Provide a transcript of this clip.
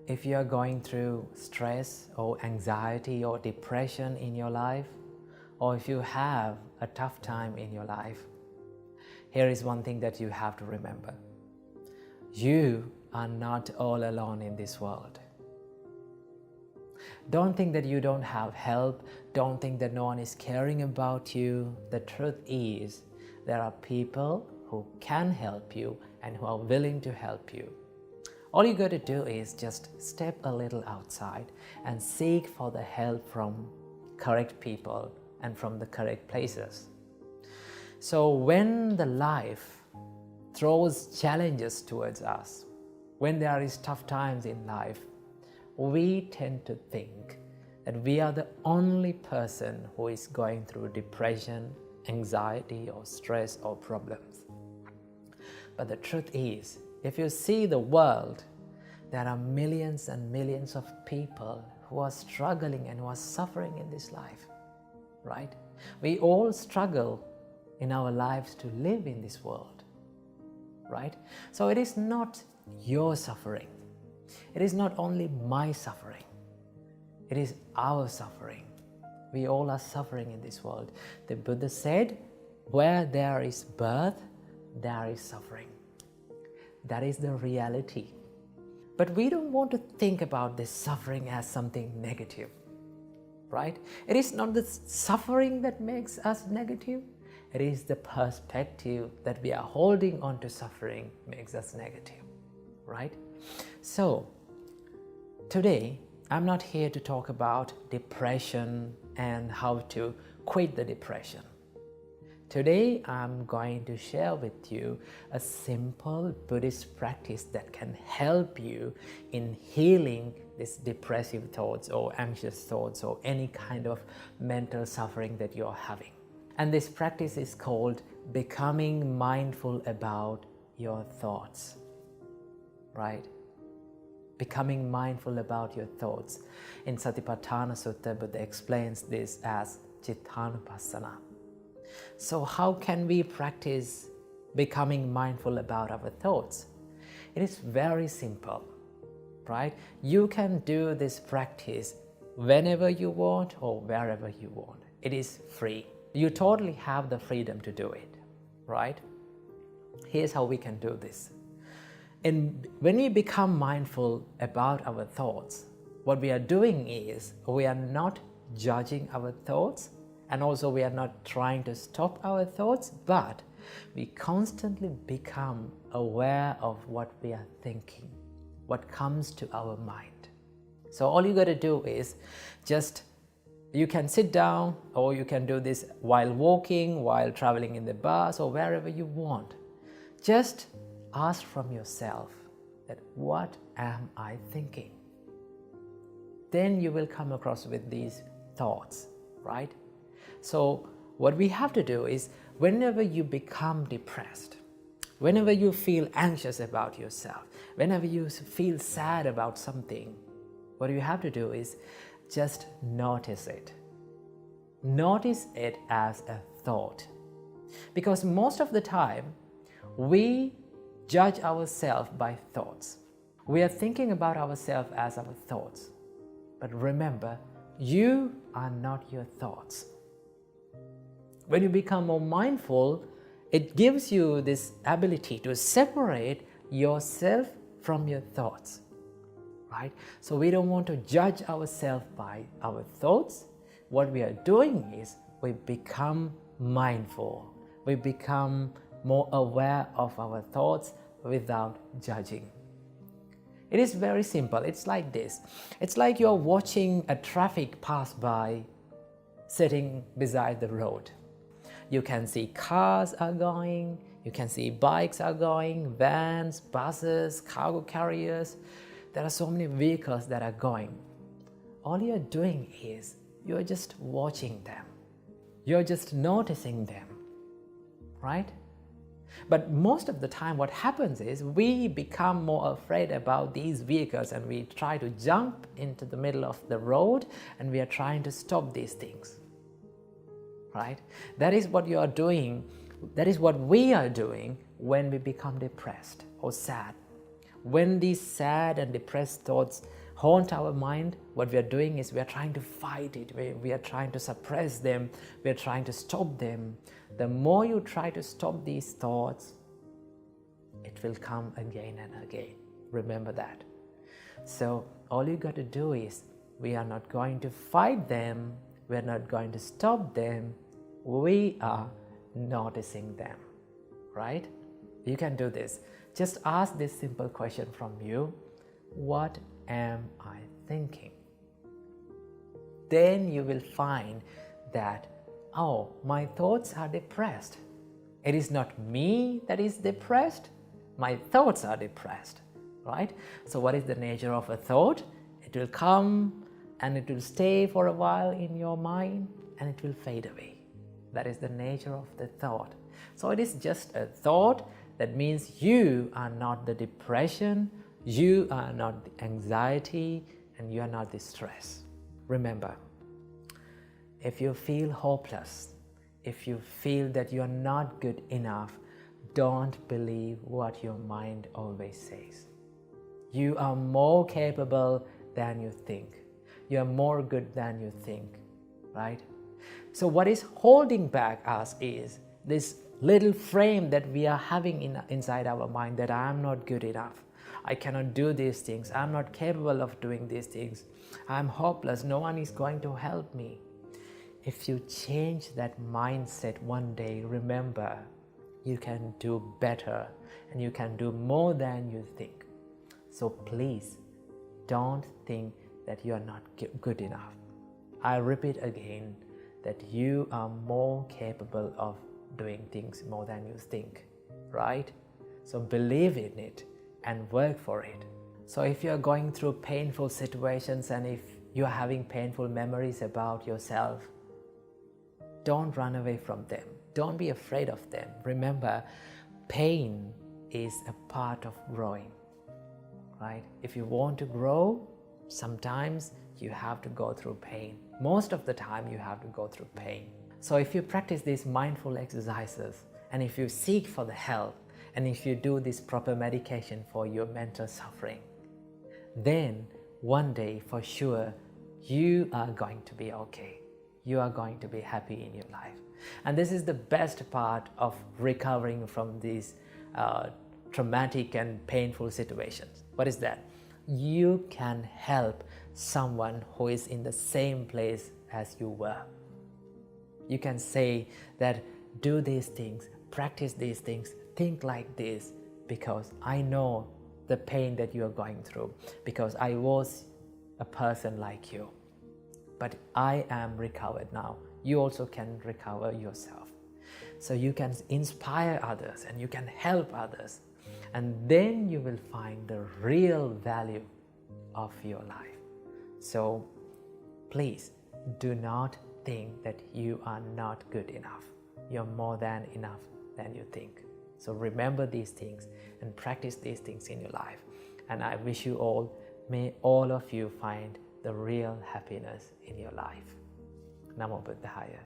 If you are going through stress or anxiety or depression in your life, or if you have a tough time in your life, here is one thing that you have to remember. You are not all alone in this world. Don't think that you don't have help. Don't think that no one is caring about you. The truth is, there are people who can help you and who are willing to help you. All you got to do is just step a little outside and seek for the help from correct people and from the correct places. So when the life throws challenges towards us, when there is tough times in life, we tend to think that we are the only person who is going through depression, anxiety or stress or problems. But the truth is, if you see the world, there are millions and millions of people who are struggling and who are suffering in this life, right? We all struggle in our lives to live in this world, right? So it is not your suffering. It is not only my suffering. It is our suffering. We all are suffering in this world. The Buddha said, where there is birth, there is suffering. That is the reality. But we don't want to think about this suffering as something negative, right? It is not the suffering that makes us negative. It is the perspective that we are holding on to suffering makes us negative, right? So, today, I'm not here to talk about depression and how to quit the depression. Today, I'm going to share with you a simple Buddhist practice that can help you in healing these depressive thoughts or anxious thoughts or any kind of mental suffering that you're having. And this practice is called becoming mindful about your thoughts, right? Becoming mindful about your thoughts. In Satipatthana Sutta, Buddha explains this as Cittanupassana. So how can we practice becoming mindful about our thoughts? It is very simple, right? You can do this practice whenever you want or wherever you want. It is free. You totally have the freedom to do it, right? Here's how we can do this. And when we become mindful about our thoughts, what we are doing is we are not judging our thoughts, and also we are not trying to stop our thoughts, but we constantly become aware of what we are thinking, what comes to our mind. So all you got to do is you can sit down, or you can do this while walking, while traveling in the bus, or wherever you want. Just ask from yourself that what am I thinking? Then you will come across with these thoughts, right? So what we have to do is whenever you become depressed, whenever you feel anxious about yourself, whenever you feel sad about something, what you have to do is just notice it. Notice it as a thought. Because most of the time, we judge ourselves by thoughts. We are thinking about ourselves as our thoughts. But remember, you are not your thoughts. When you become more mindful, it gives you this ability to separate yourself from your thoughts, right? So we don't want to judge ourselves by our thoughts. What we are doing is we become mindful. We become more aware of our thoughts without judging. It is very simple. It's like this. It's like you're watching a traffic pass by sitting beside the road. You can see cars are going, you can see bikes are going, vans, buses, cargo carriers. There are so many vehicles that are going. All you're doing is you're just watching them. You're just noticing them, right? But most of the time what happens is we become more afraid about these vehicles and we try to jump into the middle of the road and we are trying to stop these things, right? That is what you are doing. That is what we are doing when we become depressed or sad. When these sad and depressed thoughts haunt our mind, what we are doing is we are trying to fight it. We are trying to suppress them. We are trying to stop them. The more you try to stop these thoughts, it will come again and again. Remember that. So all you got to do is, we are not going to fight them. We are not going to stop them. We are noticing them, right? You can do this. Just ask this simple question from you. What am I thinking? Then you will find that, oh, my thoughts are depressed. It is not me that is depressed. My thoughts are depressed, right? So what is the nature of a thought? It will come and it will stay for a while in your mind and it will fade away. That is the nature of the thought. So it is just a thought. That means you are not the depression, you are not the anxiety, and you are not the stress. Remember, if you feel hopeless, if you feel that you are not good enough, don't believe what your mind always says. You are more capable than you think. You are more good than you think, right? So what is holding back us is this little frame that we are having inside our mind, that I am not good enough. I cannot do these things. I'm not capable of doing these things. I'm hopeless. No one is going to help me. If you change that mindset one day, remember, you can do better and you can do more than you think. So please, don't think that you are not good enough. I repeat again that you are more capable of doing things more than you think, right? So believe in it and work for it. So if you are going through painful situations and if you are having painful memories about yourself, don't run away from them. Don't be afraid of them. Remember, pain is a part of growing, right? If you want to grow, sometimes you have to go through pain. Most of the time you have to go through pain. So if you practice these mindful exercises and if you seek for the help and if you do this proper medication for your mental suffering, then one day for sure you are going to be okay. You are going to be happy in your life. And this is the best part of recovering from these traumatic and painful situations. What is that? You can help someone who is in the same place as you were. You can say that, do these things, practice these things, think like this, because I know the pain that you are going through, because I was a person like you. But I am recovered now. You also can recover yourself. So you can inspire others and you can help others. And then you will find the real value of your life. So please do not think that you are not good enough. You're more than enough than you think. So remember these things and practice these things in your life. And I wish you all, may all of you find the real happiness in your life. Namo Buddhaya.